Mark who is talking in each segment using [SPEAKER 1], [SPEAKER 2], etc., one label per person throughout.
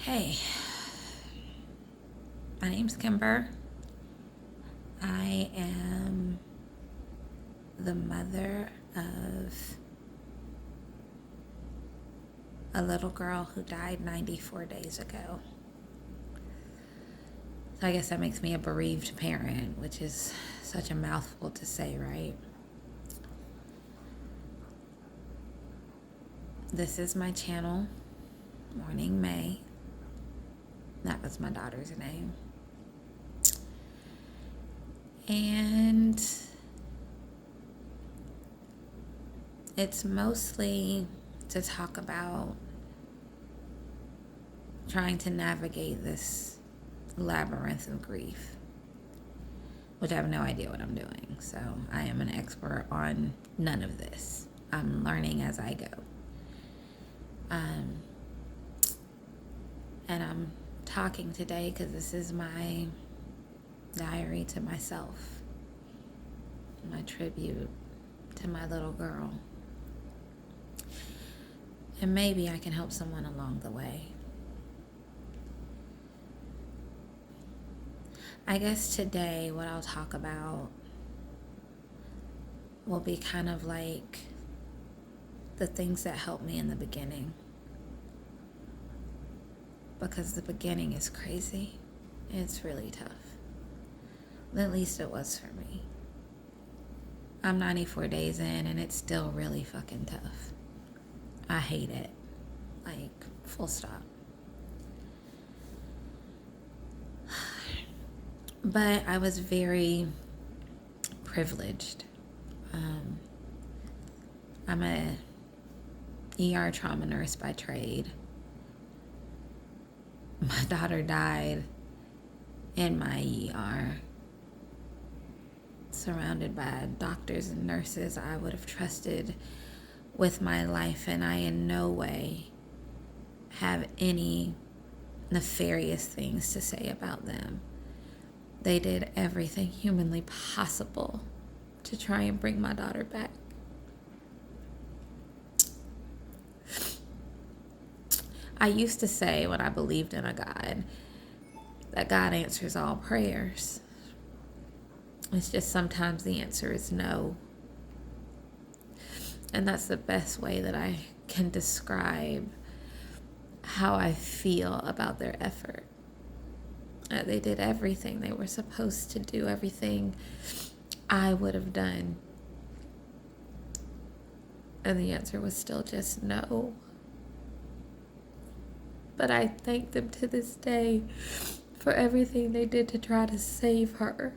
[SPEAKER 1] Hey, my name's Kimber. I am the mother of a little girl who died 94 days ago. So I guess that makes me a bereaved parent, which is such a mouthful to say, right? This is my channel, Morning May. That was my daughter's name. And it's mostly to talk about trying to navigate this labyrinth of grief, which I have no idea what I'm doing. So I am an expert on none of this. I'm learning as I go. And I'm talking today because this is my diary to myself, my tribute to my little girl. And maybe I can help someone along the way. I guess today what I'll talk about will be kind of like the things that helped me in the beginning. Because the beginning is crazy. It's really tough. At least it was for me. I'm 94 days in and it's still really fucking tough. I hate it. Like, full stop. But I was very privileged. I'm a ER trauma nurse by trade. My daughter died in my ER, surrounded by doctors and nurses I would have trusted with my life, and I in no way have any nefarious things to say about them. They did everything humanly possible to try and bring my daughter back. I used to say when I believed in a God that God answers all prayers. It's just sometimes the answer is no. And that's the best way that I can describe how I feel about their effort. They did everything they were supposed to do, everything I would have done. And the answer was still just no. But I thank them to this day for everything they did to try to save her.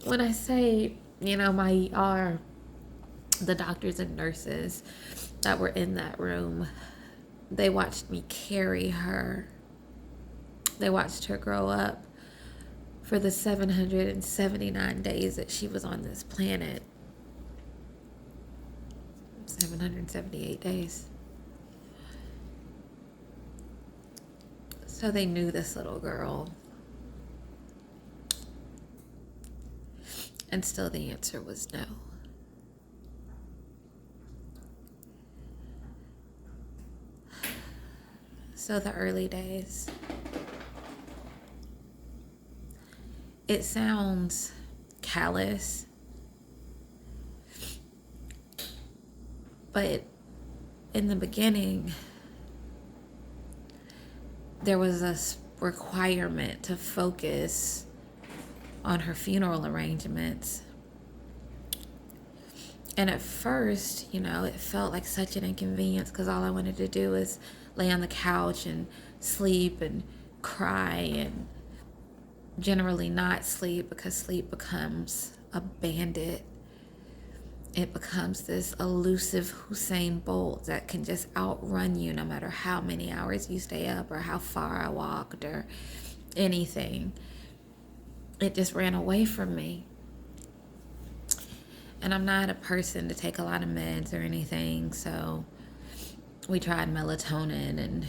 [SPEAKER 1] When I say, my ER, the doctors and nurses that were in that room, they watched me carry her. They watched her grow up for the 779 days that she was on this planet. 778 days. So they knew this little girl. And still the answer was no. So the early days. It sounds callous, but in the beginning, there was a requirement to focus on her funeral arrangements. And at first, it felt like such an inconvenience because all I wanted to do was lay on the couch and sleep and cry and generally not sleep, because sleep becomes a bandit. It becomes this elusive Usain Bolt that can just outrun you no matter how many hours you stay up or how far I walked or anything. It just ran away from me. And I'm not a person to take a lot of meds or anything, so we tried melatonin and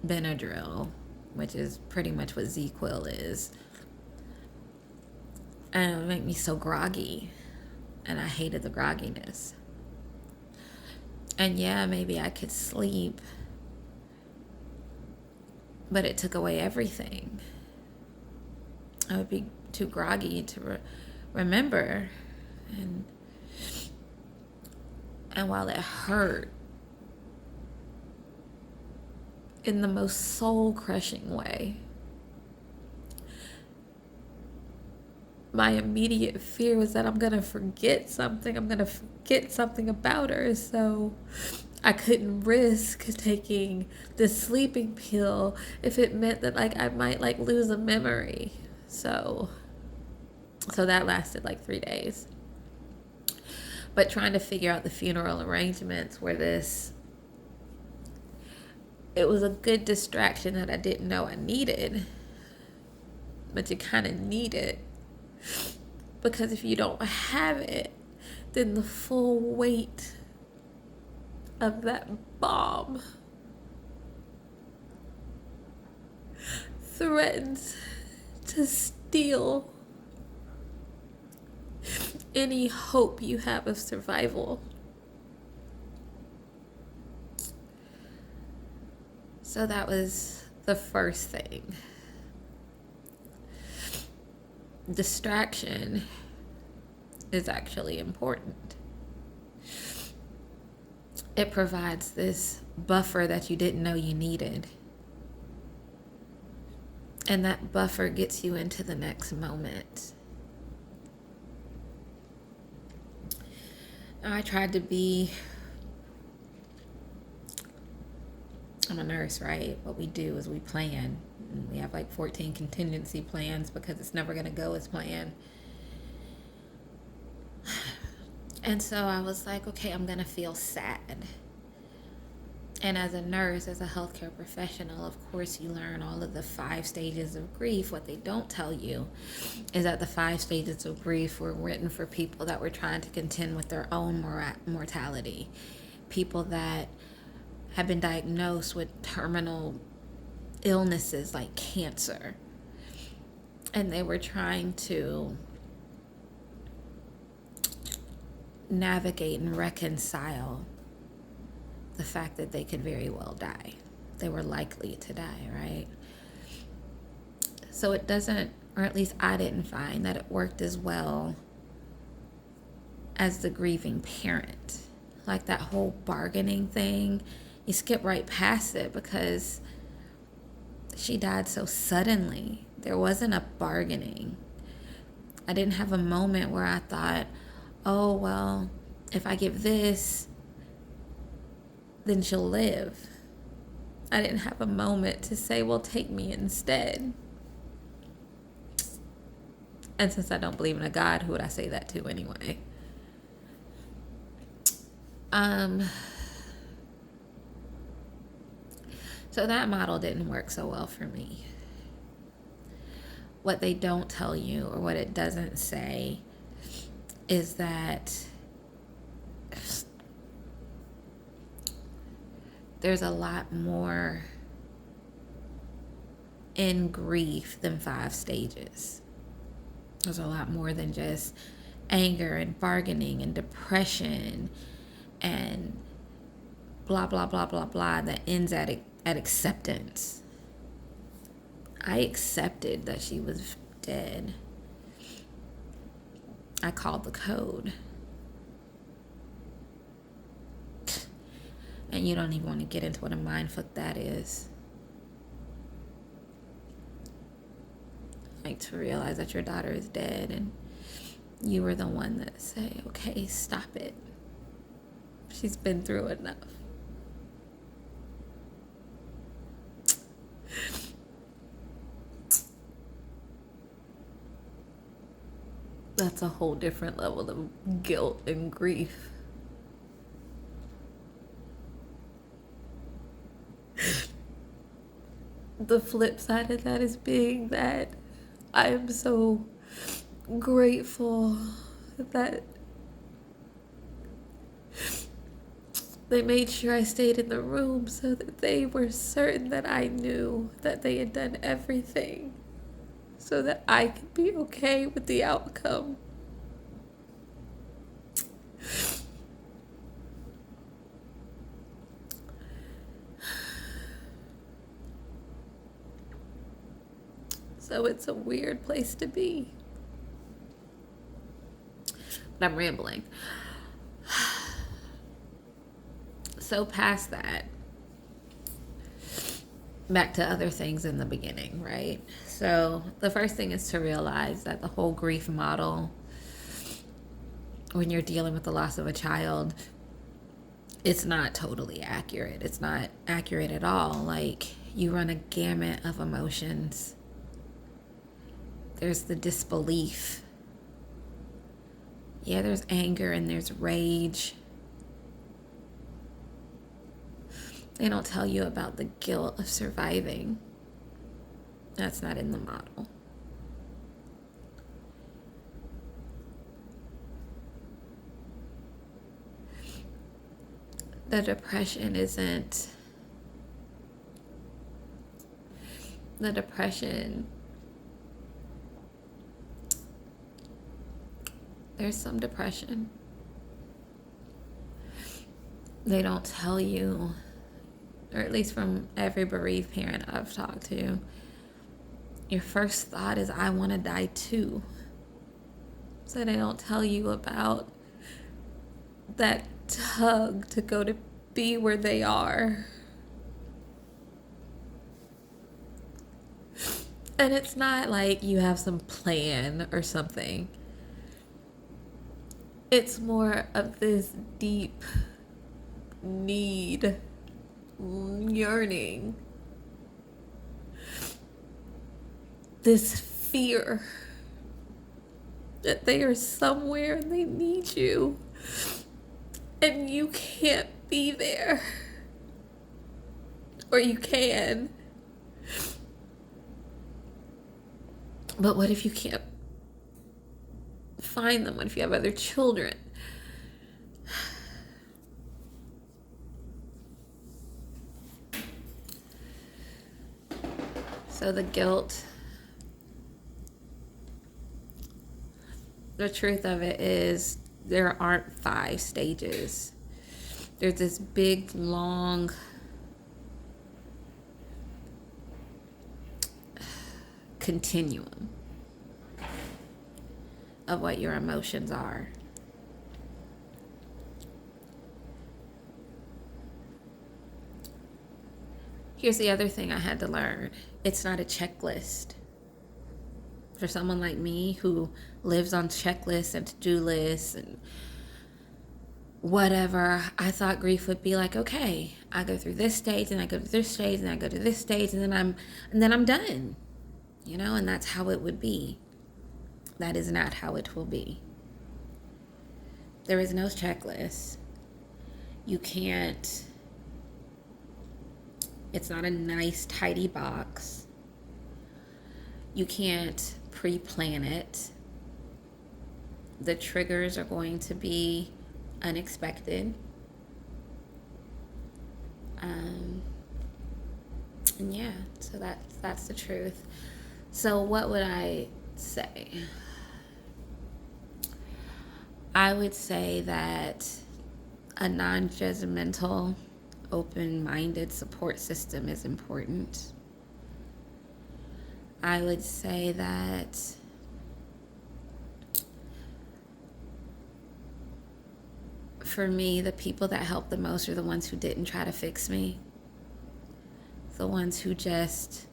[SPEAKER 1] Benadryl, which is pretty much what ZzzQuil is. And it would make me so groggy, and I hated the grogginess. And yeah, maybe I could sleep, but it took away everything. I would be too groggy to remember. And while it hurt in the most soul crushing way, my immediate fear was that I'm going to forget something. I'm going to forget something about her. So I couldn't risk taking the sleeping pill if it meant that I might lose a memory. So that lasted 3 days. But trying to figure out the funeral arrangements were it was a good distraction that I didn't know I needed. But you kind of need it. Because if you don't have it, then the full weight of that bomb threatens to steal any hope you have of survival. So that was the first thing. Distraction is actually important. It provides this buffer that you didn't know you needed. And that buffer gets you into the next moment. I tried to be, I'm a nurse, right? What we do is we plan. We have 14 contingency plans because it's never going to go as planned. And so I was like, okay, I'm going to feel sad. And as a nurse, as a healthcare professional, of course, you learn all of the 5 stages of grief. What they don't tell you is that the 5 stages of grief were written for people that were trying to contend with their own mortality. People that have been diagnosed with terminal illnesses like cancer. And they were trying to navigate and reconcile the fact that they could very well die. They were likely to die, right? So it doesn't, or at least I didn't find that it worked as well as the grieving parent. That whole bargaining thing, you skip right past it because she died so suddenly. There wasn't a bargaining. I didn't have a moment where I thought, oh, well, if I give this, then she'll live. I didn't have a moment to say, well, take me instead. And since I don't believe in a God, who would I say that to anyway? So that model didn't work so well for me. What they don't tell you, or what it doesn't say, is that there's a lot more in grief than 5 stages. There's a lot more than just anger and bargaining and depression and blah, blah, blah, blah, blah that ends at acceptance. I accepted that she was dead. I called the code. And you don't even want to get into what a mindfuck that is. To realize that your daughter is dead and you were the one that say, okay, stop it. She's been through enough. That's a whole different level of guilt and grief. The flip side of that is being that I am so grateful that they made sure I stayed in the room so that they were certain that I knew that they had done everything so that I could be okay with the outcome. So it's a weird place to be. But I'm rambling. So past that, back to other things in the beginning, right? So the first thing is to realize that the whole grief model, when you're dealing with the loss of a child, it's not totally accurate. It's not accurate at all. Like, you run a gamut of emotions. There's the disbelief. Yeah, there's anger and there's rage. They don't tell you about the guilt of surviving. That's not in the model. The depression isn't... The depression... There's some depression. They don't tell you, or at least from every bereaved parent I've talked to, your first thought is, I want to die too. So they don't tell you about that tug to go to be where they are. And it's not like you have some plan or something. It's more of this deep need, yearning, this fear that they are somewhere and they need you and you can't be there, or you can, but what if you can't find them? What if you have other children? So the guilt, the truth of it is, there aren't 5 stages. There's this big, long continuum of what your emotions are. Here's the other thing I had to learn. It's not a checklist. For someone like me who lives on checklists and to-do lists and whatever, I thought grief would be like, okay, I go through this stage and I go to this stage and I go to this stage and then I'm done. You know, and that's how it would be. That is not how it will be. There is no checklist. You can't, it's not a nice, tidy box. You can't pre-plan it. The triggers are going to be unexpected. And yeah, so that's the truth. So what would I say? I would say that a non-judgmental, open-minded support system is important. I would say that for me, the people that help the most are the ones who didn't try to fix me. The ones who just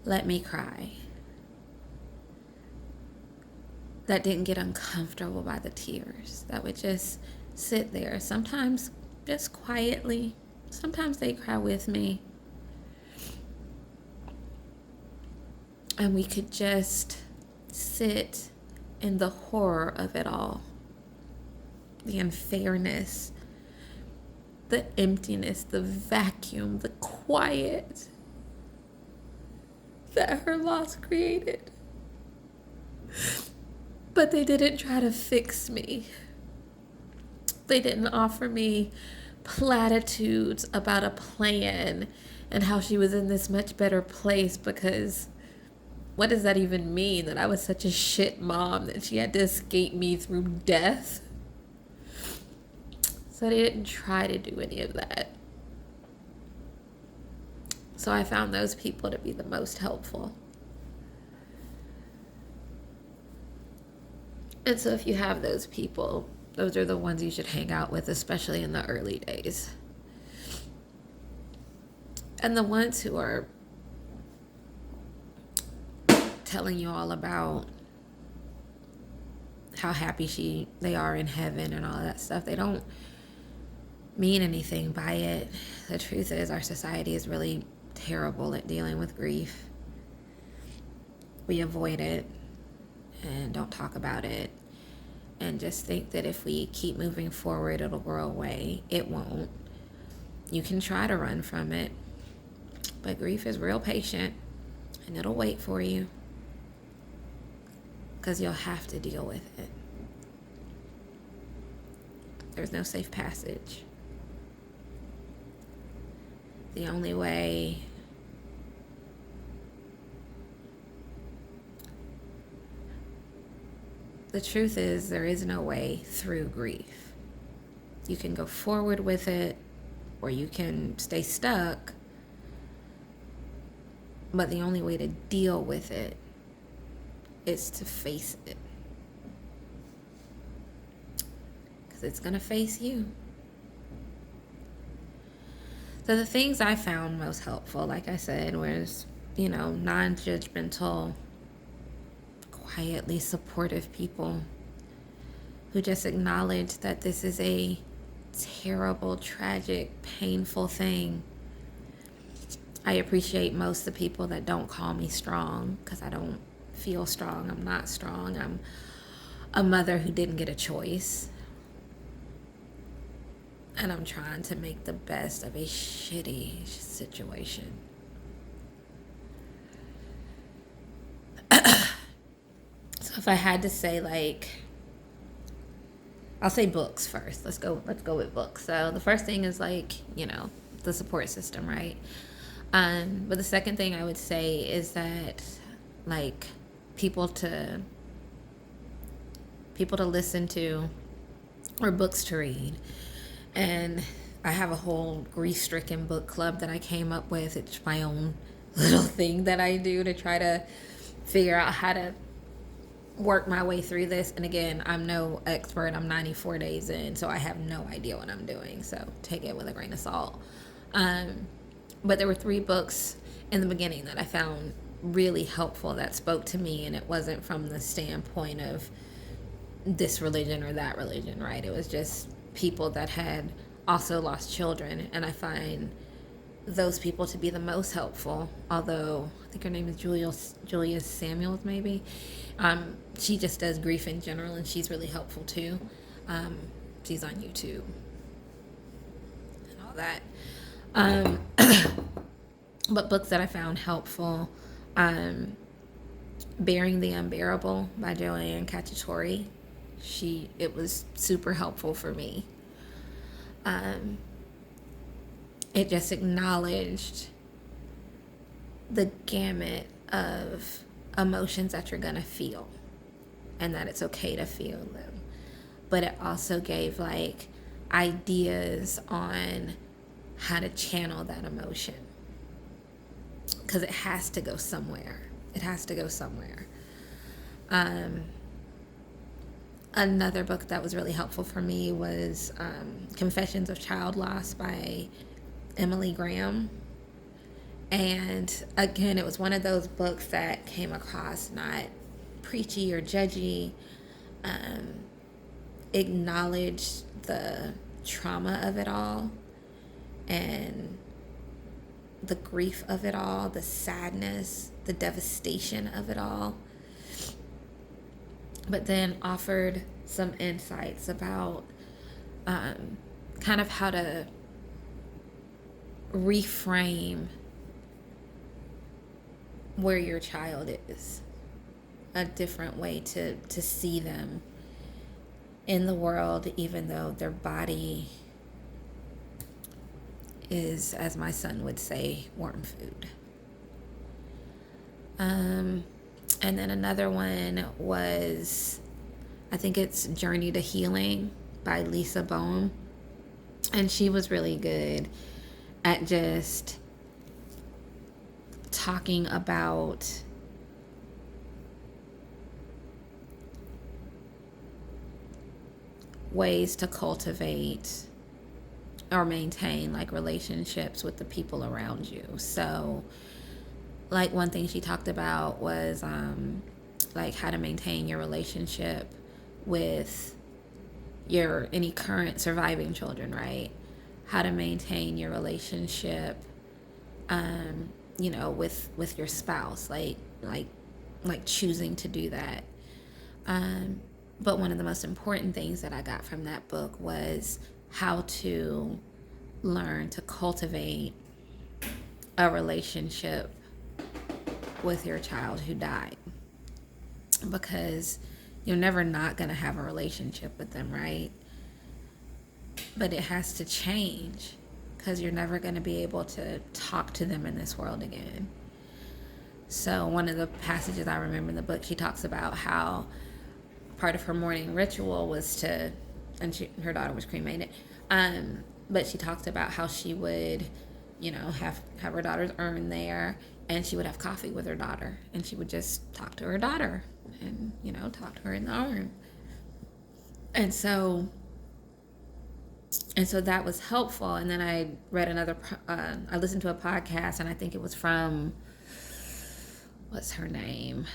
[SPEAKER 1] let me cry. That didn't get uncomfortable by the tears. That would just sit there. Sometimes just quietly. Sometimes they cry with me. And we could just sit in the horror of it all. The unfairness, the emptiness, the vacuum, the quiet that her loss created. But they didn't try to fix me. They didn't offer me platitudes about a plan and how she was in this much better place, because what does that even mean? That I was such a shit mom that she had to escape me through death? So they didn't try to do any of that. So I found those people to be the most helpful. And so if you have those people, those are the ones you should hang out with, especially in the early days. And the ones who are telling you all about how happy they are in heaven and all that stuff, they don't mean anything by it. The truth is, our society is really terrible at dealing with grief. We avoid it and don't talk about it and just think that if we keep moving forward, it'll grow away. It won't. You can try to run from it, but grief is real patient and it'll wait for you because you'll have to deal with it. There's no safe passage. The only way the truth is, there is no way through grief. You can go forward with it or you can stay stuck, but the only way to deal with it is to face it. Because it's going to face you. So the things I found most helpful, like I said, was, non-judgmental, quietly supportive people who just acknowledge that this is a terrible, tragic, painful thing. I appreciate most of the people that don't call me strong because I don't feel strong. I'm not strong. I'm a mother who didn't get a choice. And I'm trying to make the best of a shitty situation. So if I had to say, I'll say books first. Let's go with books. So the first thing is the support system, right? But the second thing I would say is that people to listen to or books to read. And I have a whole grief-stricken book club that I came up with. It's my own little thing that I do to try to figure out how to work my way through this. And again, I'm no expert. I'm 94 days in, so I have no idea what I'm doing. So take it with a grain of salt. But there were 3 books in the beginning that I found really helpful that spoke to me, and it wasn't from the standpoint of this religion or that religion, right? It was just people that had also lost children, and I find those people to be the most helpful, although I think her name is Julia Samuels, maybe. She just does grief in general, and she's really helpful too. She's on YouTube and all that. But books that I found helpful, Bearing the Unbearable by Joanne Cacciatore. It was super helpful for me. It just acknowledged the gamut of emotions that you're gonna feel and that it's okay to feel them. But it also gave ideas on how to channel that emotion, because it has to go somewhere. Another book that was really helpful for me was Confessions of Child Loss by Emily Graham. And again, it was one of those books that came across not preachy or judgy, acknowledged the trauma of it all and the grief of it all, the sadness, the devastation of it all, but then offered some insights about kind of how to reframe where your child is, a different way to see them in the world, even though their body is, as my son would say, worm food. And then another one was, I think it's Journey to Healing by Lisa Bohm. And she was really good at just talking about ways to cultivate or maintain like relationships with the people around you. So like one thing she talked about was like how to maintain your relationship with your any current surviving children, right? How to maintain your relationship with your spouse, like choosing to do that. But one of the most important things that I got from that book was how to learn to cultivate a relationship with your child who died. Because you're never not going to have a relationship with them, right? But it has to change because you're never going to be able to talk to them in this world again. So one of the passages I remember in the book, she talks about how part of her morning ritual was to, and her daughter was cremated, but she talked about how she would, have her daughter's urn there, and she would have coffee with her daughter, and she would just talk to her daughter, and talk to her in the urn, and so that was helpful. And then I read I listened to a podcast, and I think it was from, what's her name?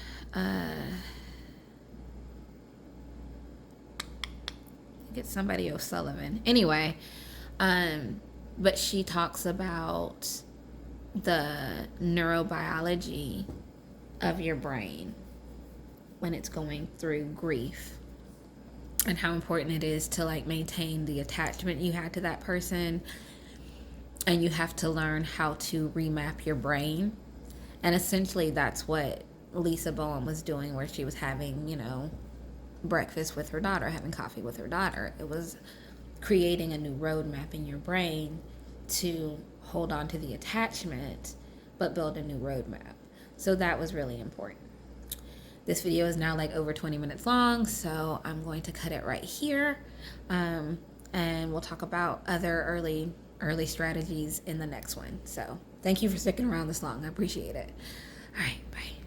[SPEAKER 1] Get somebody O'Sullivan. Anyway, but she talks about the neurobiology of your brain when it's going through grief and how important it is to like maintain the attachment you had to that person. And you have to learn how to remap your brain. And essentially that's what Lisa Bowen was doing, where she was having, breakfast with her daughter, having coffee with her daughter. It was creating a new roadmap in your brain to hold on to the attachment, but build a new roadmap. So that was really important. This video is now like over 20 minutes long, so I'm going to cut it right here. And we'll talk about other early strategies in the next one. So thank you for sticking around this long. I appreciate it. All right, bye.